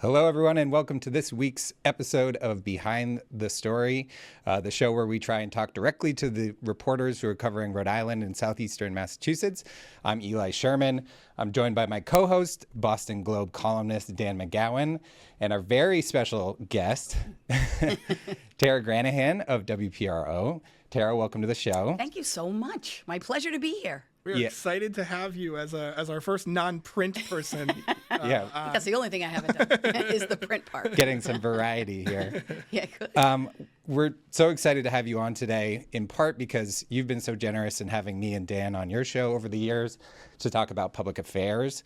Hello, everyone, and welcome to this week's episode of Behind the Story, the show where we try and talk directly to the reporters who are covering Rhode Island and southeastern Massachusetts. I'm Eli Sherman. I'm joined by my co-host, Boston Globe columnist Dan McGowan, and our very special guest, Tara Granahan of WPRO. Tara, welcome to the show. Thank you so much. My pleasure to be here. We're excited to have you as our first non-print person. That's the only thing I haven't done is the print part. Getting some variety here. Yeah, good. We're so excited to have you on today, in part because you've been so generous in having me and Dan on your show over the years to talk about public affairs.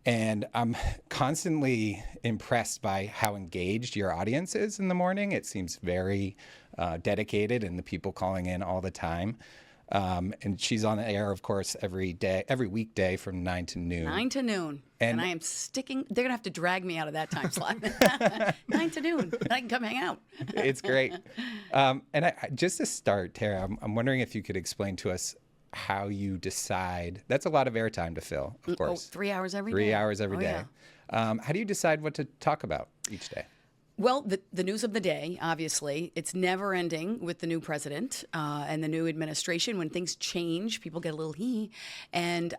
And I'm constantly impressed by how engaged your audience is in the morning. It seems very dedicated, and the people calling in all the time. And she's on the air, of course, every weekday from 9 to noon. 9 to noon. And I am sticking. They're going to have to drag me out of that time slot. 9 to noon. I can come hang out. It's great. And just to start, Tara, I'm wondering if you could explain to us how you decide. That's a lot of airtime to fill, of course. 3 hours every day. 3 hours every day. Yeah. How do you decide what to talk about each day? Well, the news of the day, obviously, it's never ending with the new president and the new administration. When things change, people get a little and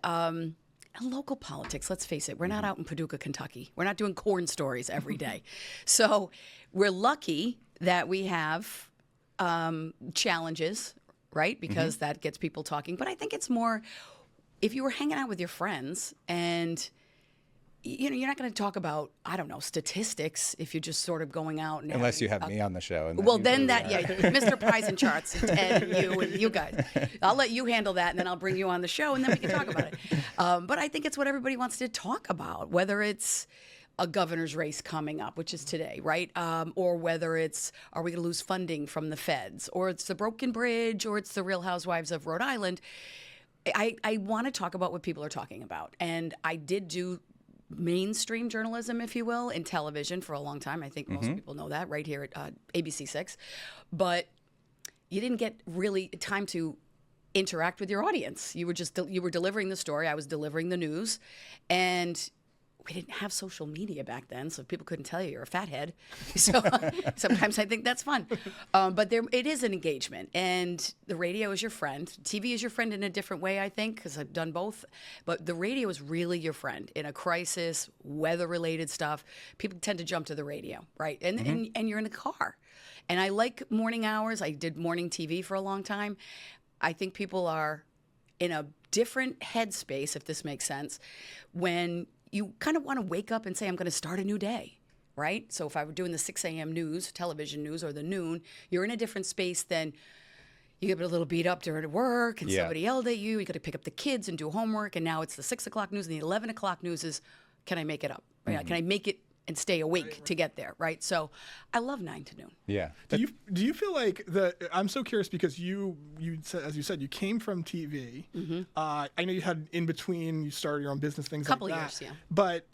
local politics, let's face it, we're not out in Paducah, Kentucky. We're not doing corn stories every day. So we're lucky that we have challenges, right? Because that gets people talking. But I think it's more if you were hanging out with your friends and you're not going to talk about, I don't know, statistics if you're just sort of going out. And unless you have me on the show. And Mr. Prize and Charts, and you guys. I'll let you handle that, and then I'll bring you on the show, and then we can talk about it. But I think it's what everybody wants to talk about, whether it's a governor's race coming up, which is today, right? Or whether it's, are we going to lose funding from the feds? Or it's the broken bridge, or it's the Real Housewives of Rhode Island. I want to talk about what people are talking about. And I did do mainstream journalism, if you will, in television for a long time. I think most people know that right here at ABC6. But you didn't get really time to interact with your audience. You were delivering the story. I was delivering the news. And we didn't have social media back then, so people couldn't tell you're a fathead. So sometimes I think that's fun. But it is an engagement, and the radio is your friend. TV is your friend in a different way, I think, because I've done both. But the radio is really your friend in a crisis, weather-related stuff. People tend to jump to the radio, right? And you're in the car. And I like morning hours. I did morning TV for a long time. I think people are in a different headspace, if this makes sense, when you kind of want to wake up and say, I'm going to start a new day, right? So if I were doing the 6 a.m. news, television news, or the noon, you're in a different space than you get a little beat up during work and somebody yelled at you. You got to pick up the kids and do homework. And now it's the 6 o'clock news, and the 11 o'clock news is, can I make it up? Right? Can I make it and stay awake to get there, right? So I love 9 to noon. Yeah. Do you feel like I'm so curious because you said, as you said, you came from TV. I know you had in between, you started your own business, things like that. Couple years, yeah. But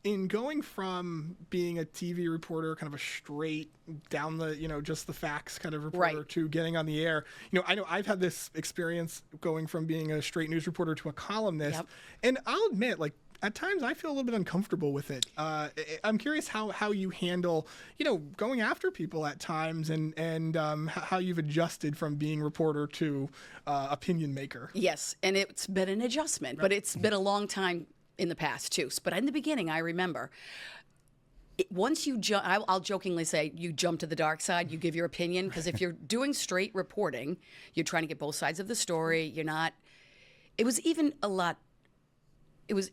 in going from being a TV reporter, kind of a straight down the, just the facts kind of reporter to getting on the air, I know I've had this experience going from being a straight news reporter to a columnist. And I'll admit, like, at times I feel a little bit uncomfortable with it. I'm curious how you handle, going after people at times and how you've adjusted from being reporter to opinion maker. Yes, and it's been an adjustment, but it's been a long time in the past too. But in the beginning, I remember, once you jump, I'll jokingly say you jump to the dark side, you give your opinion, because if you're doing straight reporting, you're trying to get both sides of the story. You're not, it was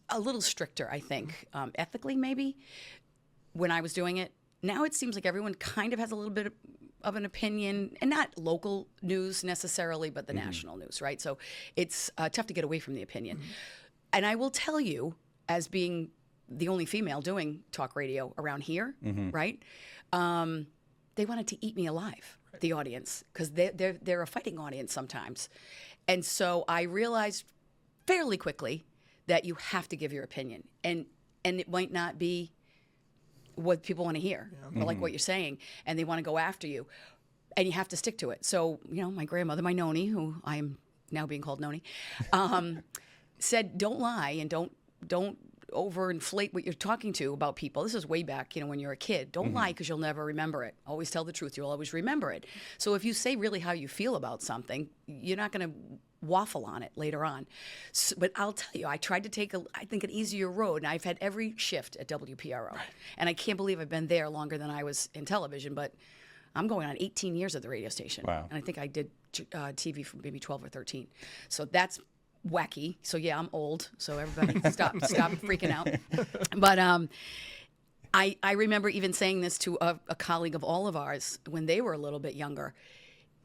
a little stricter, I think, ethically maybe, when I was doing it. Now it seems like everyone kind of has a little bit of an opinion, and not local news necessarily, but the national news, right? So it's tough to get away from the opinion. And I will tell you, as being the only female doing talk radio around here, right? They wanted to eat me alive, the audience, because they're a fighting audience sometimes. And so I realized fairly quickly that you have to give your opinion, and it might not be what people want to hear, or like what you're saying, and they want to go after you, and you have to stick to it. So, my grandmother, my Noni, who I am now being called Noni, said, "Don't lie and don't overinflate what you're talking to about people. This is way back, when you're a kid. Don't lie because you'll never remember it. Always tell the truth. You'll always remember it. So if you say really how you feel about something, you're not going to waffle on it later on. So, but I'll tell you, I tried to take, I think, an easier road, and I've had every shift at WPRO. Right. And I can't believe I've been there longer than I was in television, but I'm going on 18 years at the radio station. Wow. And I think I did TV for maybe 12 or 13. So that's wacky. So yeah, I'm old. So everybody stop freaking out. But I remember even saying this to a colleague of all of ours when they were a little bit younger.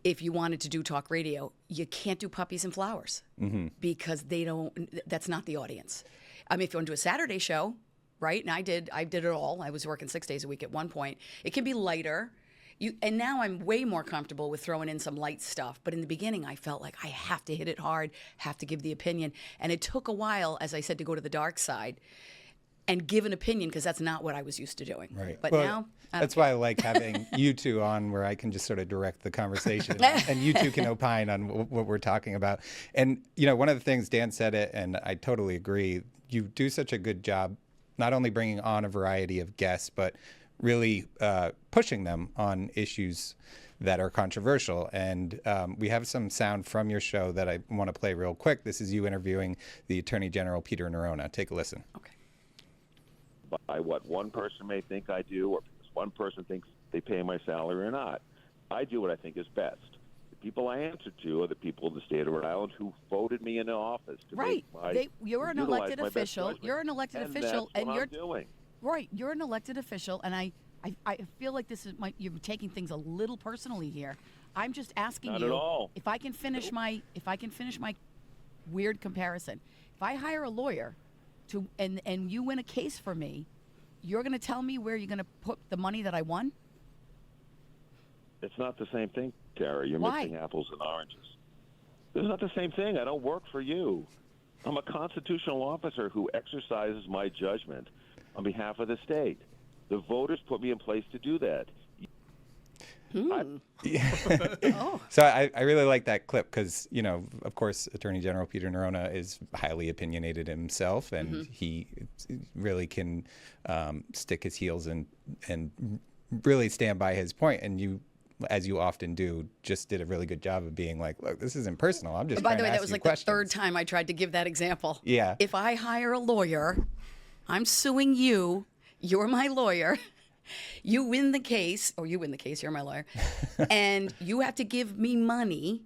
If you wanted to do talk radio, you can't do puppies and flowers because that's not the audience. I mean, if you want to do a Saturday show, right? And I did it all. I was working 6 days a week at one point. It can be lighter. And now I'm way more comfortable with throwing in some light stuff. But in the beginning, I felt like I have to hit it hard, have to give the opinion. And it took a while, as I said, to go to the dark side and give an opinion because that's not what I was used to doing. Right. But well, now, that's why I like having you two on, where I can just sort of direct the conversation, and you two can opine on what we're talking about. And one of the things, Dan said it, and I totally agree. You do such a good job, not only bringing on a variety of guests, but really pushing them on issues that are controversial. And we have some sound from your show that I want to play real quick. This is you interviewing the Attorney General, Peter Nerona. Take a listen. Okay. By what one person may think I do, or because one person thinks they pay my salary or not. I do what I think is best. The people I answer to are the people of the state of Rhode Island who voted me into office. You're an elected official. You're an elected official, and you're doing. Right. You're an elected official, and I feel like you're taking things a little personally here. I'm just asking Not you at all. if I can finish my weird comparison. If I hire a lawyer and you win a case for me, you're going to tell me where you're going to put the money that I won? It's not the same thing, Tara. You're Why? mixing apples and oranges. It's not the same thing. I don't work for you. I'm a constitutional officer who exercises my judgment on behalf of the state. The voters put me in place to do that. So I really like that clip because, of course, Attorney General Peter Nerona is highly opinionated himself, and he really can stick his heels and really stand by his point. And you, as you often do, just did a really good job of being like, look, this isn't personal. I'm just By trying the way, to that ask was you like questions. the third time I tried to give that example. Yeah. If I hire a lawyer, I'm suing you. You're my lawyer. You win the case, you're my lawyer, and you have to give me money.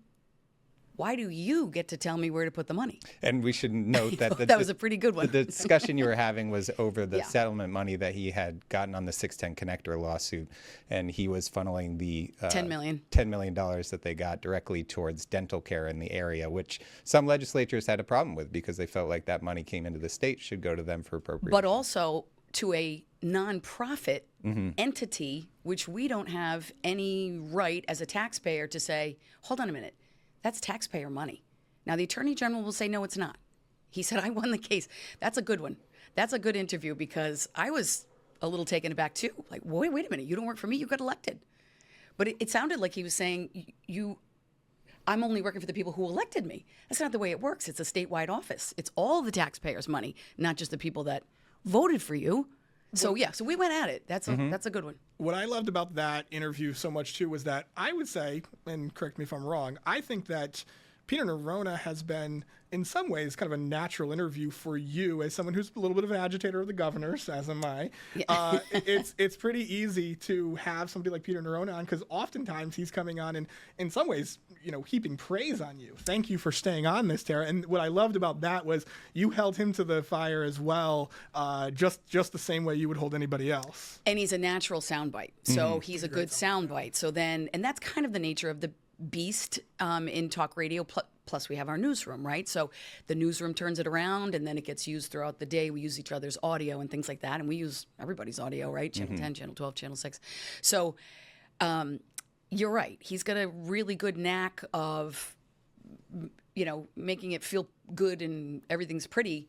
Why do you get to tell me where to put the money? And we should note that that was a pretty good one. The discussion you were having was over the settlement money that he had gotten on the 610 connector lawsuit, and he was funneling the $10 million that they got directly towards dental care in the area, which some legislatures had a problem with because they felt like that money came into the state, should go to them for appropriation. But also to a nonprofit entity, which we don't have any right as a taxpayer to say, hold on a minute, that's taxpayer money. Now, the Attorney General will say, no, it's not. He said, I won the case. That's a good one. That's a good interview because I was a little taken aback too. Like, wait a minute, you don't work for me, you got elected. But it sounded like he was saying, I'm only working for the people who elected me. That's not the way it works. It's a statewide office. It's all the taxpayers' money, not just the people that voted for you. So so we went at it. That's a good one. What I loved about that interview so much too was that I would say, and correct me if I'm wrong, I think that Peter Nerona has been, in some ways, kind of a natural interview for you as someone who's a little bit of an agitator of the governors, as am I. Yeah. It's pretty easy to have somebody like Peter Nerona on because oftentimes he's coming on and, in some ways, heaping praise on you. Thank you for staying on this, Tara. And what I loved about that was you held him to the fire as well, just the same way you would hold anybody else. And he's a natural soundbite, so he's a good soundbite. So then, and that's kind of the nature of the beast in talk radio. Plus, we have our newsroom, right? So the newsroom turns it around, and then it gets used throughout the day. We use each other's audio and things like that, and we use everybody's audio, right? Channel 10, Channel 12, Channel 6. So you're right. He's got a really good knack of, making it feel good and everything's pretty,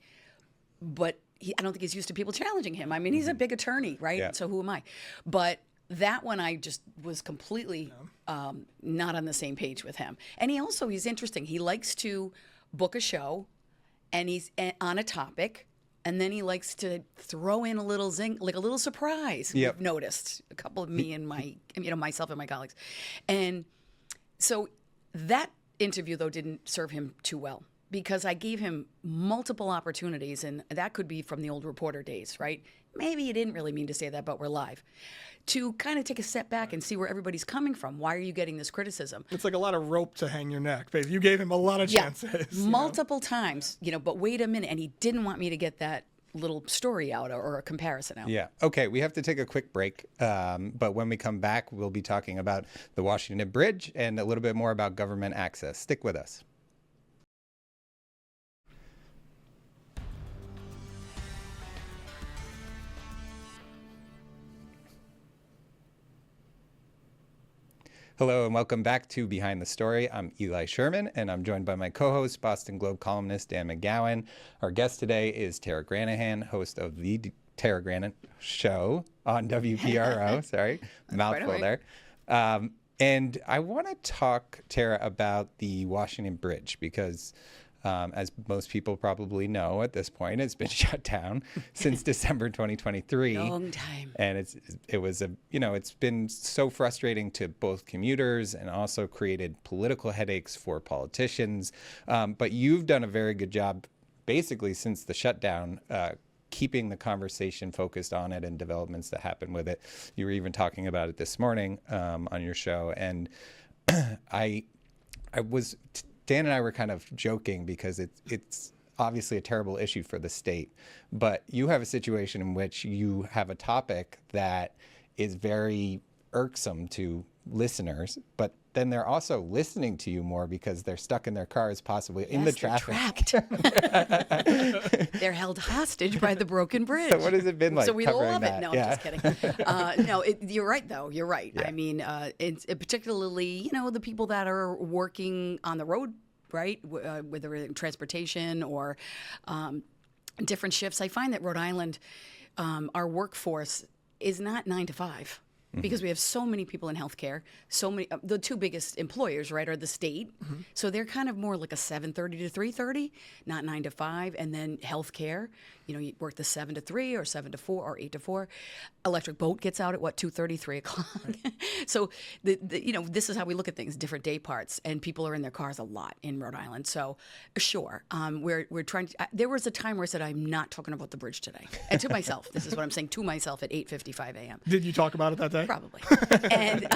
but I don't think he's used to people challenging him. I mean, he's a big attorney, right? Yeah. So who am I? But that one I just was completely not on the same page with him. And he's interesting. He likes to book a show and he's on a topic and then he likes to throw in a little zing, like a little surprise. Yep. We've noticed a couple of me and myself and my colleagues. And so that interview, though, didn't serve him too well, because I gave him multiple opportunities, and that could be from the old reporter days, right? Maybe you didn't really mean to say that, but we're live. To kind of take a step back and see where everybody's coming from. Why are you getting this criticism? It's like a lot of rope to hang your neck, babe. You gave him a lot of chances. Multiple times, but wait a minute. And he didn't want me to get that little story out or a comparison out. Yeah. Okay. We have to take a quick break. But when we come back, we'll be talking about the Washington Bridge and a little bit more about government access. Stick with us. Hello and welcome back to Behind the Story. I'm Eli Sherman, and I'm joined by my co-host, Boston Globe columnist Dan McGowan. Our guest today is Tara Granahan, host of the Tara Granahan Show on WPRO. Sorry, mouthful there. And I want to talk, Tara, about the Washington Bridge because, as most people probably know at this point, it's been shut down since December 2023. Long time. And it's been so frustrating to both commuters and also created political headaches for politicians. But you've done a very good job, basically since the shutdown, keeping the conversation focused on it and developments that happen with it. You were even talking about it this morning on your show, and Dan and I were kind of joking because it's obviously a terrible issue for the state, but you have a situation in which you have a topic that is very irksome to listeners, but then they're also listening to you more because they're stuck in their cars, possibly in the traffic. They're trapped. They're held hostage by the broken bridge. So what has it been like? So we covering love that? it. No, Yeah. I'm just kidding. No, you're right, though. You're right. Yeah. I mean, particularly, the people that are working on the road, right, whether in transportation or different shifts. I find that Rhode Island, our workforce is not 9 to 5. Because we have so many people in healthcare, so many. The two biggest employers, right, are the state. So they're kind of more like a 7:30 to 3:30, not 9 to 5. And then healthcare, you work the 7 to 3 or 7 to 4 or 8 to 4. Electric boat gets out at 2:30, 3 o'clock. So this is how we look at things, different day parts, and people are in their cars a lot in Rhode Island. So sure, we're trying to. There was a time where I said I'm not talking about the bridge today, and to myself, this is what I'm saying to myself at 8:55 a.m. Did you talk about it that day? Probably. And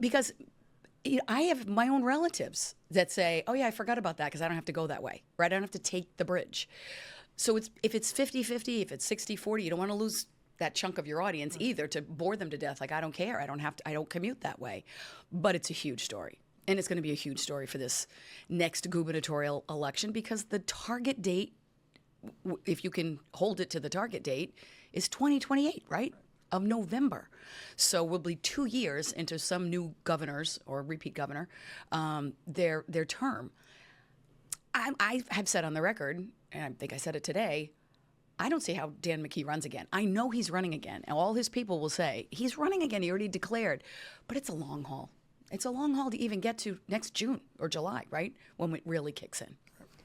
because I have my own relatives that say, oh, yeah, I forgot about that because I don't have to go that way, right? I don't have to take the bridge. So if it's 50-50, if it's 60-40, you don't want to lose that chunk of your audience either to bore them to death. Like, I don't care. I don't commute that way. But it's a huge story. And it's going to be a huge story for this next gubernatorial election because the target date, if you can hold it to the target date, is 2028, right? Of November. So we'll be 2 years into some new governors or repeat governor, their term. I have said on the record, and I think I said it today, I don't see how Dan McKee runs again. I know he's running again. And all his people will say, he's running again. He already declared. But it's a long haul. It's a long haul to even get to next June or July, right? When it really kicks in.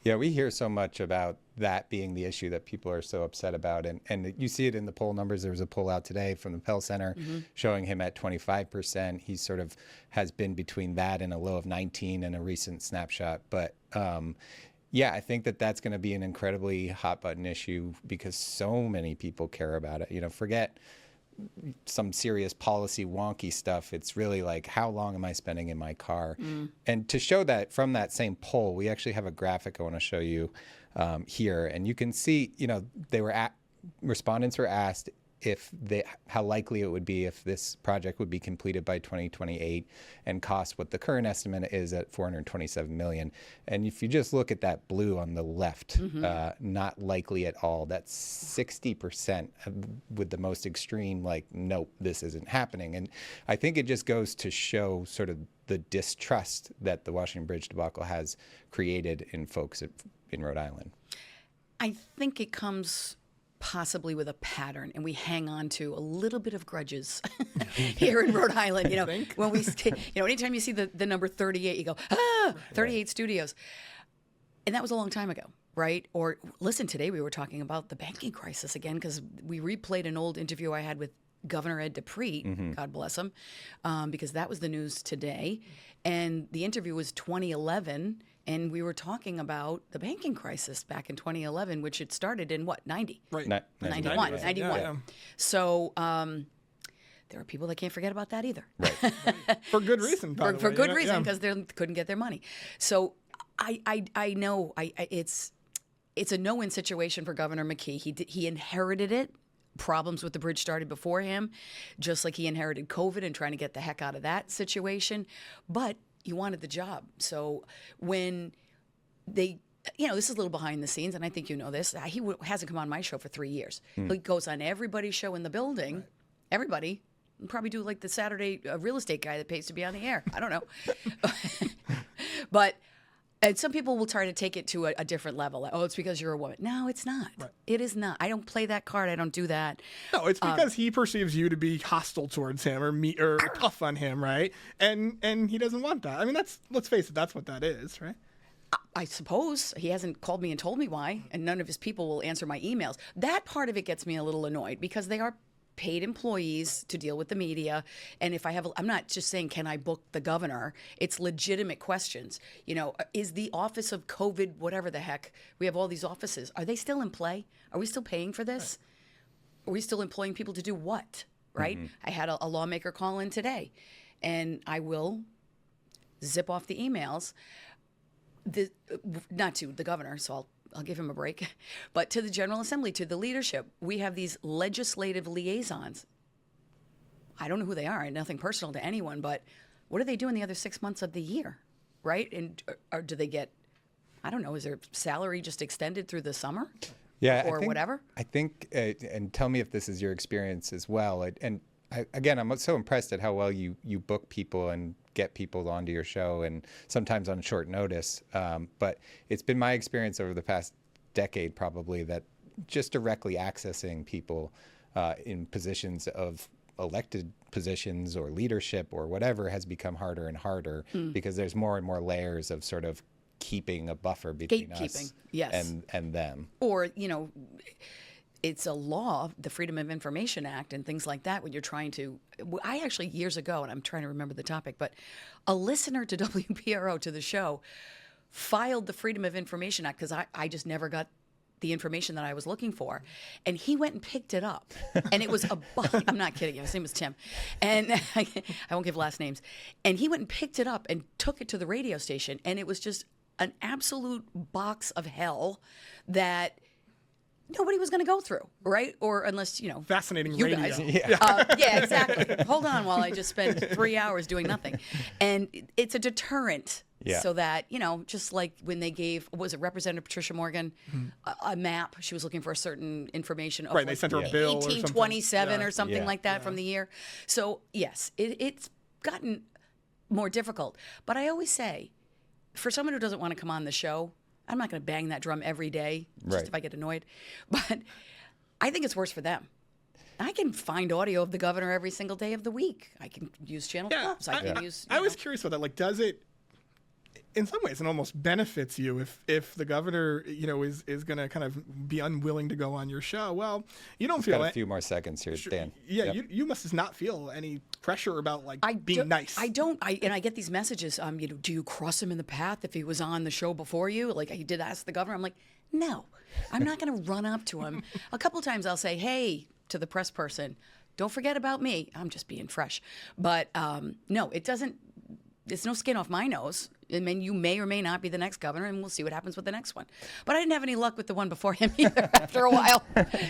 Yeah, we hear so much about that being the issue that people are so upset about. And you see it in the poll numbers. There was a poll out today from the Pell Center showing him at 25%. He sort of has been between that and a low of 19 in a recent snapshot. But yeah, I think that's going to be an incredibly hot button issue because so many people care about it. Forget some serious policy wonky stuff. It's really like, how long am I spending in my car? And to show that from that same poll, we actually have a graphic I want to show you here. And you can see, respondents were asked how likely it would be if this project would be completed by 2028 and cost what the current estimate is at $427 million. And if you just look at that blue on the left, not likely at all, that's 60% with the most extreme, like, nope, this isn't happening. And I think it just goes to show sort of the distrust that the Washington Bridge debacle has created in folks in Rhode Island. I think it comes possibly with a pattern, and we hang on to a little bit of grudges here in Rhode Island. When we, anytime you see the number 38, you go, 38 studios. And that was a long time ago, right? Or listen, today we were talking about the banking crisis again because we replayed an old interview I had with Governor Ed DePrete, God bless him, because that was the news today. And the interview was 2011, and we were talking about the banking crisis back in 2011, which had started in what, 90? Right. 91. was it? 91. Yeah. So there are people that can't forget about that either. Right. For good reason, by the For way, good you know? reason, Yeah. because they couldn't get their money. So I know it's a no-win situation for Governor McKee. He inherited it. Problems with the bridge started before him, just like he inherited COVID and trying to get the heck out of that situation. But you wanted the job. So when they, this is a little behind the scenes, and I think you know this. He hasn't come on my show for 3 years. He goes on everybody's show in the building. Right. Everybody. Probably do like the Saturday real estate guy that pays to be on the air. I don't know. But and some people will try to take it to a different level. Like, oh, it's because you're a woman. No, it's not. Right. It is not. I don't play that card. I don't do that. No, it's because he perceives you to be hostile towards him or tough on him, right? And he doesn't want that. I mean, let's face it, that's what that is, right? I suppose he hasn't called me and told me why, and none of his people will answer my emails. That part of it gets me a little annoyed because they are paid employees to deal with the media. And if I'm not just saying, can I book the governor? It's legitimate questions. Is the office of COVID, whatever the heck, we have all these offices, are they still in play? Are we still paying for this? Right. Are we still employing people to do what? Right? Mm-hmm. I had a lawmaker call in today, and I will zip off the emails. Not to the governor, so I'll give him a break. But to the General Assembly, to the leadership, we have these legislative liaisons. I don't know who they are. Nothing personal to anyone, but what do they do in the other 6 months of the year, right? And or do they get, I don't know, is their salary just extended through the summer? Yeah, or whatever? I think, and tell me if this is your experience as well. Again, I'm so impressed at how well you book people and get people onto your show, and sometimes on short notice. But it's been my experience over the past decade probably that just directly accessing people in positions of elected positions or leadership or whatever has become harder and harder because there's more and more layers of sort of keeping a buffer between us yes. and them. Or, it's a law, the Freedom of Information Act and things like that when you're trying to, I actually years ago, and I'm trying to remember the topic, but a listener to WPRO, to the show, filed the Freedom of Information Act because I just never got the information that I was looking for. And he went and picked it up. And it was I'm not kidding you, his name was Tim. And I won't give last names. And he went and picked it up and took it to the radio station. And it was just an absolute box of hell that nobody was going to go through, right? Or unless, Fascinating you radio. guys. Yeah, exactly. Hold on while I just spend 3 hours doing nothing. And it's a deterrent so that, just like when they gave, was it Representative Patricia Morgan, a map? She was looking for a certain information. Of right, they sent her a bill 1827 or something like that from the year. So, yes, it's gotten more difficult. But I always say, for someone who doesn't want to come on the show, I'm not going to bang that drum every day, just if I get annoyed. But I think it's worse for them. I can find audio of the governor every single day of the week. I can use Channel 12. I was curious about that. Like, does it, in some ways, it almost benefits you if the governor, is going to kind of be unwilling to go on your show. Well, you don't feel got a few more seconds here, Dan. Yeah, yep. you must not feel any pressure about being nice. I don't. And I get these messages. Do you cross him in the path if he was on the show before you? Like he did ask the governor. I'm like, no, I'm not going to run up to him. A couple times I'll say, hey, to the press person, don't forget about me. I'm just being fresh. But no, it doesn't. It's no skin off my nose. I mean, you may or may not be the next governor, and we'll see what happens with the next one. But I didn't have any luck with the one before him either after a while.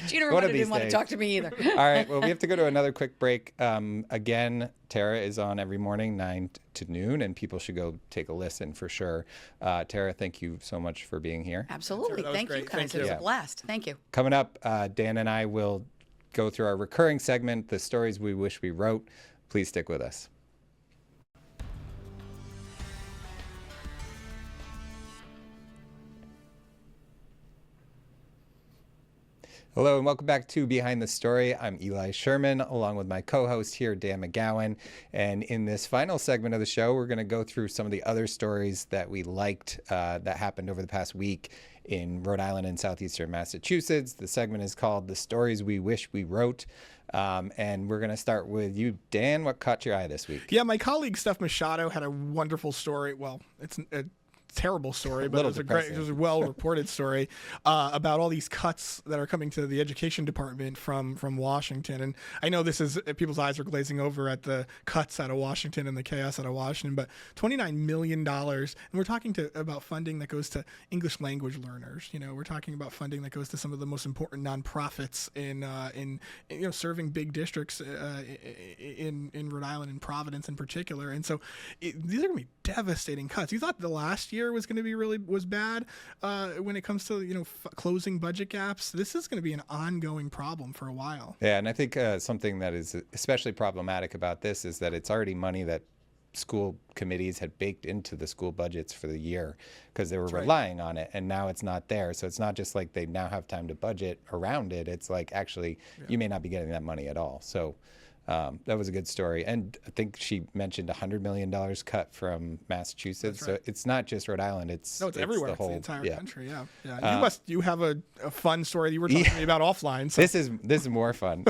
Gina Raimondo didn't want to talk to me either. All right. Well, we have to go to another quick break. Again, Tara is on every morning, 9 to noon, and people should go take a listen for sure. Tara, thank you so much for being here. Absolutely. Thank you, guys. It was a blast. Thank you. Coming up, Dan and I will go through our recurring segment, The Stories We Wish We Wrote. Please stick with us. Hello and welcome back to Behind the Story. I'm Eli Sherman, along with my co-host here, Dan McGowan. And in this final segment of the show, we're going to go through some of the other stories that we liked that happened over the past week in Rhode Island and southeastern Massachusetts. The segment is called The Stories We Wish We Wrote. And we're going to start with you, Dan. What caught your eye this week? Yeah, my colleague Steph Machado had a wonderful story. Well, it's a terrible story, but it was a well-reported story about all these cuts that are coming to the education department from Washington. And I know this is people's eyes are glazing over at the cuts out of Washington and the chaos out of Washington, but $29 million, and we're talking about funding that goes to English language learners. We're talking about funding that goes to some of the most important nonprofits in serving big districts in Rhode Island and Providence in particular. And so these are going to be devastating cuts. You thought the last year was going to be was bad when it comes to closing budget gaps. This is going to be an ongoing problem for a while. Yeah, and I think something that is especially problematic about this is that it's already money that school committees had baked into the school budgets for the year because they were relying on it, and now it's not there. So it's not just like they now have time to budget around it. It's like actually you may not be getting that money at all. So that was a good story. And I think she mentioned $100 million cut from Massachusetts. So it's not just Rhode Island. It's everywhere. The whole, it's the entire country. Yeah. You have a fun story you were talking to me about offline. So. This is more fun.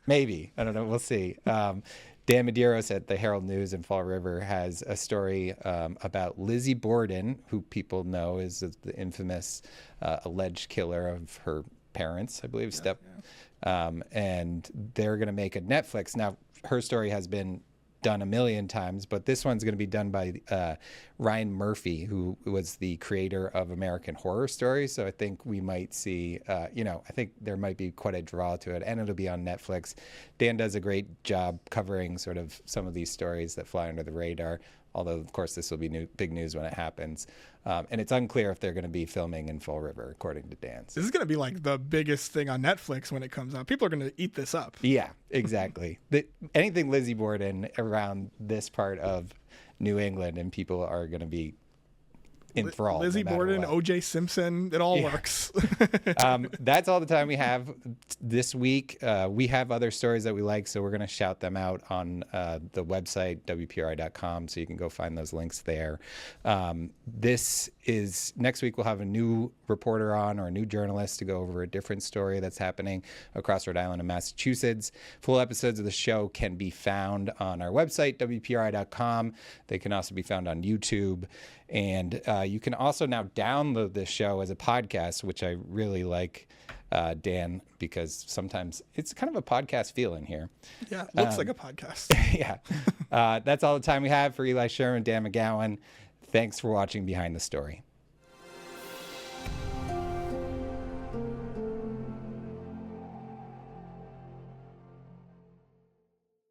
Maybe. I don't know. We'll see. Dan Medeiros at the Herald News in Fall River has a story about Lizzie Borden, who people know is the infamous alleged killer of her parents, I believe, and they're going to make a Netflix. Now, her story has been done a million times, but this one's going to be done by Ryan Murphy, who was the creator of American Horror Story. So I think we might see, I think there might be quite a draw to it, and it'll be on Netflix. Dan does a great job covering sort of some of these stories that fly under the radar, although, of course, this will be big news when it happens. And it's unclear if they're going to be filming in Fall River, according to Dan. This is going to be like the biggest thing on Netflix when it comes out. People are going to eat this up. Yeah, exactly. Anything Lizzie Borden around this part of New England, and people are going to be enthralled. Lizzie Borden, O.J. Simpson, it all works. That's all the time we have this week. We have other stories that we like, so we're going to shout them out on the website, WPRI.com, so you can go find those links there. Next week we'll have a new reporter on, or a new journalist, to go over a different story that's happening across Rhode Island and Massachusetts. Full episodes of the show can be found on our website, WPRI.com. They can also be found on YouTube. And you can also now download this show as a podcast, which I really like, Dan, because sometimes it's kind of a podcast feel in here. Yeah, it looks like a podcast. Yeah. That's all the time we have. For Eli Sherman, Dan McGowan, thanks for watching Behind the Story.